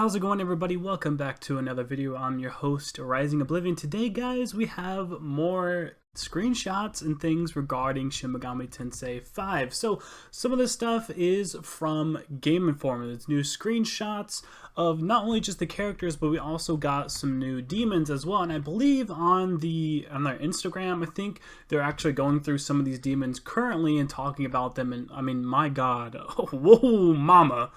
how's it going, everybody? Welcome back to another video. I'm your host, Rising Oblivion. Today, guys, we have more screenshots and things regarding Shin Megami Tensei 5. So, some of this stuff is from Game Informer. It's new screenshots of not only just the characters, but we also got some new demons as well. And I believe on their Instagram, I think they're actually going through some of these demons currently and talking about them. And I mean, my God, whoa, mama.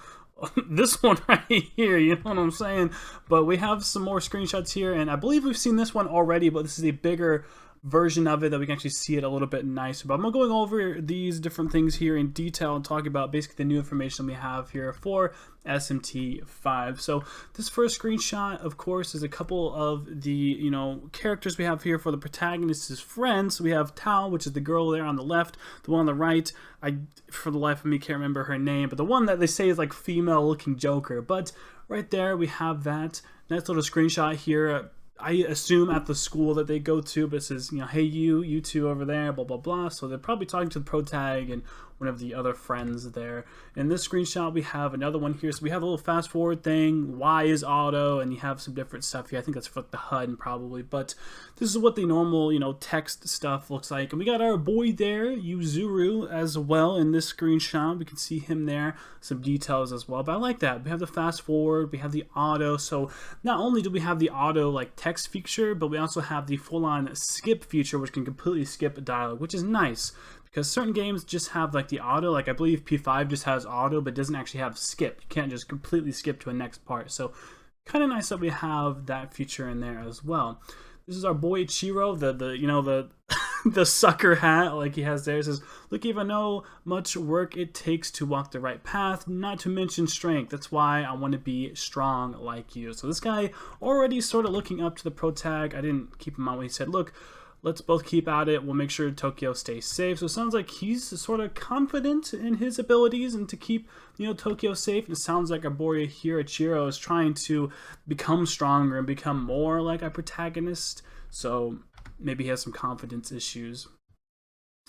This one right here, you know what I'm saying? But we have some more screenshots here, and I believe we've seen this one already, but this is a bigger version of it that we can actually see it a little bit nicer. But I'm going over these different things here in detail and talk about basically the new information we have here for SMT 5. So this first screenshot, of course, is a couple of the characters we have here for the protagonist's friends. So we have Tao, which is the girl there on the left. The one on the right, I for the life of me can't remember her name, but the one that they say is like female looking Joker. But right there we have that nice little screenshot here. I assume at the school that they go to, but it says, hey, you two over there, blah, blah, blah. So they're probably talking to the protag and one of the other friends there. In this screenshot, we have another one here. So we have a little fast forward thing. Y is auto, and you have some different stuff here. I think that's for the HUD probably, but this is what the normal, text stuff looks like. And we got our boy there, Yuzuru, as well in this screenshot. We can see him there, some details as well. But I like that. We have the fast forward, we have the auto. So not only do we have the auto like text feature, but we also have the full-on skip feature, which can completely skip a dialogue, which is nice. Because certain games just have like the auto, like I believe P5 just has auto, but doesn't actually have skip. You can't just completely skip to a next part. So kind of nice that we have that feature in there as well. This is our boy Chiro, the the sucker hat like he has there. It says, look, even know much work it takes to walk the right path, not to mention strength. That's why I want to be strong like you. So this guy already sort of looking up to the protag. I didn't keep him on when he said, look, let's both keep at it. We'll make sure Tokyo stays safe. So it sounds like he's sort of confident in his abilities and to keep, Tokyo safe. And it sounds like our boy here, Ichiro, is trying to become stronger and become more like our protagonist. So maybe he has some confidence issues.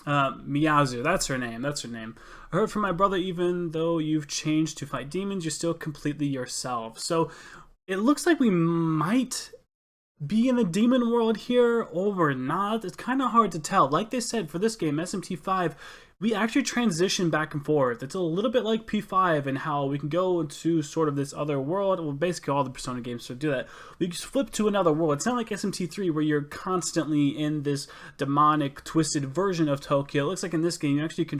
Miyazu, that's her name. I heard from my brother, even though you've changed to fight demons, you're still completely yourself. So it looks like we might be in the demon world here or not. It's kind of hard to tell. Like they said, for this game, SMT 5, we actually transition back and forth. It's a little bit like P5 and how we can go into sort of this other world. Well, basically all the Persona games sort of do that. We just flip to another world. It's not like SMT 3 where you're constantly in this demonic, twisted version of Tokyo. It looks like in this game you actually can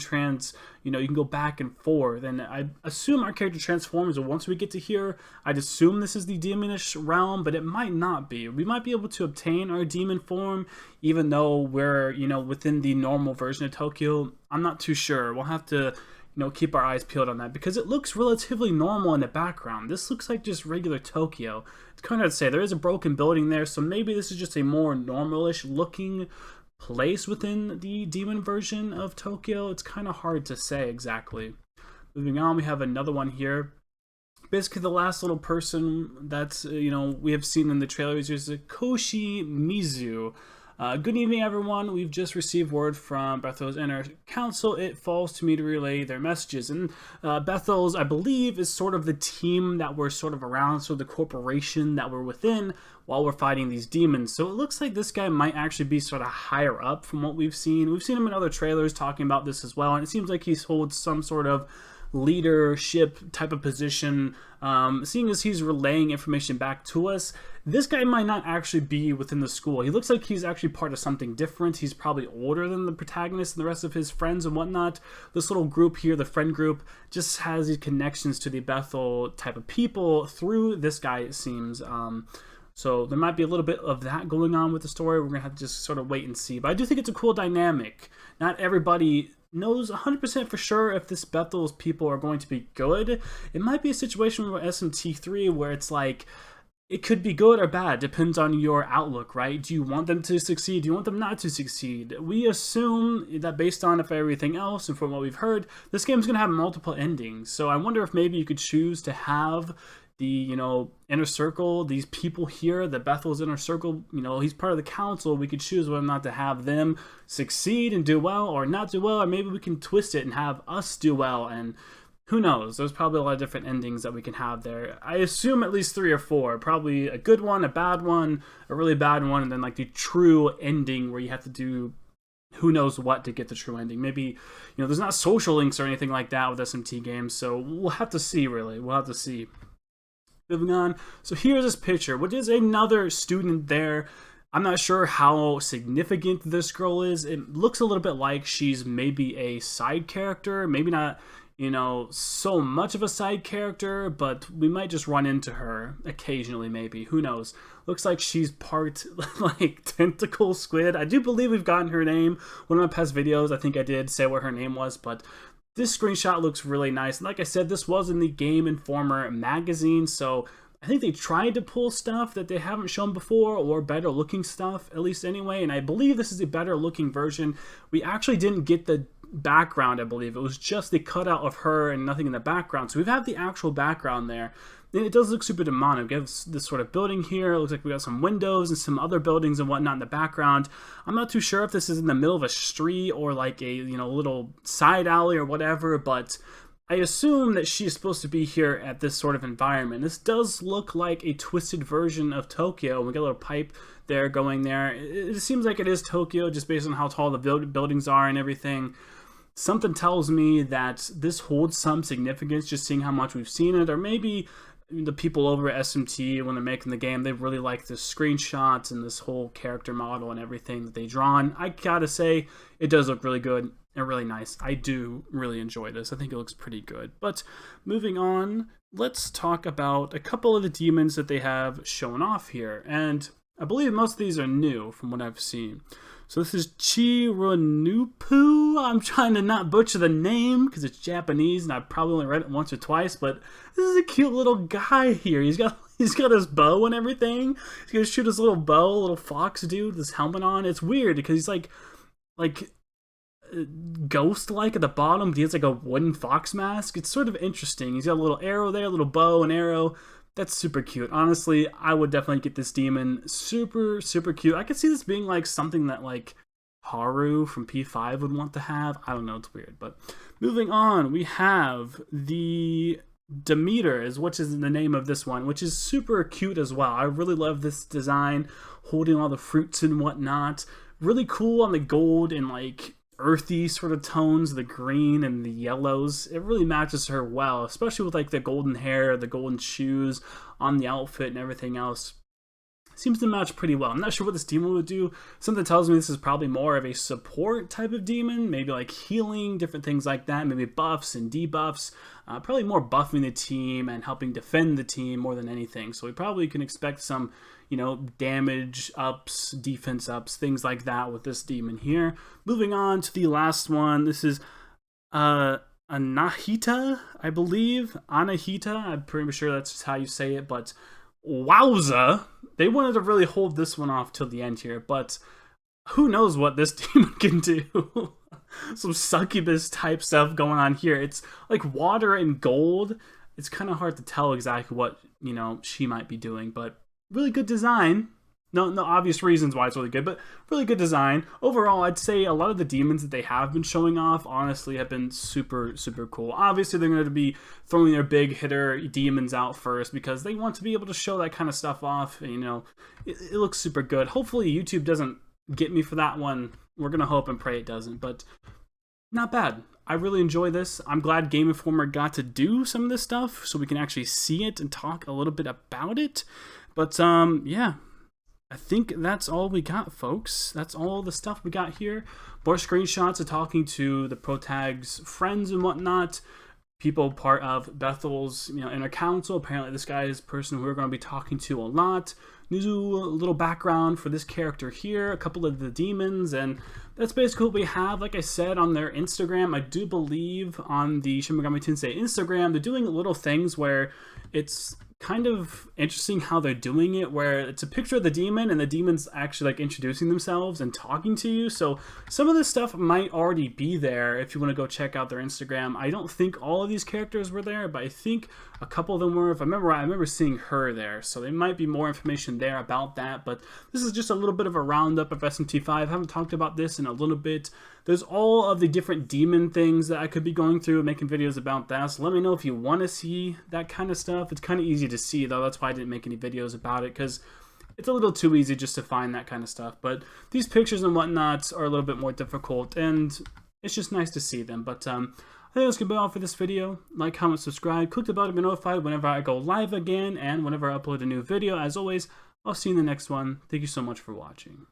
you can go back and forth. And I assume our character transforms, and once we get to here, I'd assume this is the demonish realm, but it might not be. We might be able to obtain our demon form, even though we're, within the normal version of Tokyo. I'm not too sure. We'll have to, keep our eyes peeled on that because it looks relatively normal in the background. This looks like just regular Tokyo. It's kind of hard to say. There is a broken building there, so maybe this is just a more normalish looking place within the demon version of Tokyo. It's kind of hard to say exactly. Moving on, we have another one here. Basically, the last little person that's, we have seen in the trailers is Koshi Mizu. Good evening, everyone. We've just received word from Bethel's inner council. It falls to me to relay their messages. And Bethel's, I believe, is sort of the team that we're sort of around, so the corporation that we're within while we're fighting these demons. So it looks like this guy might actually be sort of higher up from what we've seen. We've seen him in other trailers talking about this as well, and it seems like he holds some sort of leadership type of position. Seeing as he's relaying information back to us, this guy might not actually be within the school. He looks like he's actually part of something different. He's probably older than the protagonist and the rest of his friends and whatnot. This little group here, the friend group, just has these connections to the Bethel type of people through this guy, it seems. So there might be a little bit of that going on with the story. We're going to have to just sort of wait and see. But I do think it's a cool dynamic. Not everybody knows 100% for sure if this Bethel's people are going to be good. It might be a situation with SMT3 where it's like, it could be good or bad, depends on your outlook, right? Do you want them to succeed? Do you want them not to succeed? We assume that based on everything else and from what we've heard, this game's going to have multiple endings. So I wonder if maybe you could choose to have the, inner circle, these people here, the Bethel's inner circle, he's part of the council. We could choose whether or not to have them succeed and do well or not do well, or maybe we can twist it and have us do well and who knows? There's probably a lot of different endings that we can have there. I assume at least 3 or 4. Probably a good one, a bad one, a really bad one, and then like the true ending where you have to do who knows what to get the true ending. Maybe, there's not social links or anything like that with SMT games, so we'll have to see, really. We'll have to see. Moving on. So here's this picture, which is another student there. I'm not sure how significant this girl is. It looks a little bit like she's maybe a side character, maybe not, so much of a side character, but we might just run into her occasionally, maybe. Who knows? Looks like she's part, like, tentacle squid. I do believe we've gotten her name. One of my past videos, I think I did say what her name was, but this screenshot looks really nice. And like I said, this was in the Game Informer magazine, so I think they tried to pull stuff that they haven't shown before, or better looking stuff, at least anyway, and I believe this is a better looking version. We actually didn't get the background, I believe. It was just the cutout of her and nothing in the background. So we have the actual background there. And it does look super demonic. We have this sort of building here. It looks like we got some windows and some other buildings and whatnot in the background. I'm not too sure if this is in the middle of a street or like a, little side alley or whatever, but I assume that she's supposed to be here at this sort of environment. This does look like a twisted version of Tokyo. We got a little pipe there going there. It seems like it is Tokyo just based on how tall the buildings are and everything. Something tells me that this holds some significance, just seeing how much we've seen it, or maybe the people over at SMT, when they're making the game, they really like the screenshots and this whole character model and everything that they drawn. I gotta say, it does look really good and really nice. I do really enjoy this. I think it looks pretty good. But moving on, let's talk about a couple of the demons that they have shown off here. And I believe most of these are new from what I've seen. So this is Chironupu. I'm trying to not butcher the name because it's Japanese and I probably only read it once or twice, but this is a cute little guy here. He's got his bow and everything. He's gonna shoot his little bow, little fox dude with his helmet on. It's weird because he's like ghost-like at the bottom, but he has like a wooden fox mask. It's sort of interesting. He's got a little arrow there, a little bow and arrow. That's super cute. Honestly, I would definitely get this demon. Super, super cute. I could see this being like something that like Haru from P5 would want to have. I don't know, it's weird. But moving on, we have the Demeter, which is the name of this one, which is super cute as well. I really love this design, holding all the fruits and whatnot. Really cool on the gold and like earthy sort of tones, the green and the yellows. It really matches her well, especially with like the golden hair, the golden shoes on the outfit and everything else. Seems to match pretty well. I'm not sure what this demon would do. Something tells me this is probably more of a support type of demon, maybe like healing, different things like that, maybe buffs and debuffs. Probably more buffing the team and helping defend the team more than anything. So we probably can expect some, damage ups, defense ups, things like that with this demon here. Moving on to the last one. This is Anahita, I believe. Anahita. I'm pretty sure that's just how you say it, but wowza. They wanted to really hold this one off till the end here, but who knows what this demon can do. Some succubus type stuff going on here. It's like water and gold. It's kind of hard to tell exactly what, she might be doing, but really good design. No obvious reasons why it's really good, but really good design. Overall, I'd say a lot of the demons that they have been showing off, honestly, have been super, super cool. Obviously, they're going to be throwing their big hitter demons out first because they want to be able to show that kind of stuff off. And, it looks super good. Hopefully, YouTube doesn't get me for that one. We're going to hope and pray it doesn't, but not bad. I really enjoy this. I'm glad Game Informer got to do some of this stuff so we can actually see it and talk a little bit about it. But, yeah. I think that's all we got, folks. That's all the stuff we got here. More screenshots of talking to the Protag's friends and whatnot. People part of Bethel's, inner council. Apparently this guy is a person who we're going to be talking to a lot. New little background for this character here. A couple of the demons. And that's basically what we have. Like I said, on their Instagram, I do believe on the Shin Megami Tensei Instagram, they're doing little things where it's kind of interesting how they're doing it, where it's a picture of the demon and the demon's actually like introducing themselves and talking to you. So some of this stuff might already be there if you want to go check out their Instagram. I don't think all of these characters were there, but I think a couple of them were. If I remember right, I remember seeing her there, so there might be more information there about that. But this is just a little bit of a roundup of SMT V. I haven't talked about this in a little bit. There's all of the different demon things that I could be going through and making videos about that. So let me know if you want to see that kind of stuff. It's kind of easy to see, though. That's why I didn't make any videos about it, because it's a little too easy just to find that kind of stuff. But these pictures and whatnots are a little bit more difficult, and it's just nice to see them. But I think that's going to be all for this video. Like, comment, subscribe, click the bell to be notified whenever I go live again and whenever I upload a new video. As always, I'll see you in the next one. Thank you so much for watching.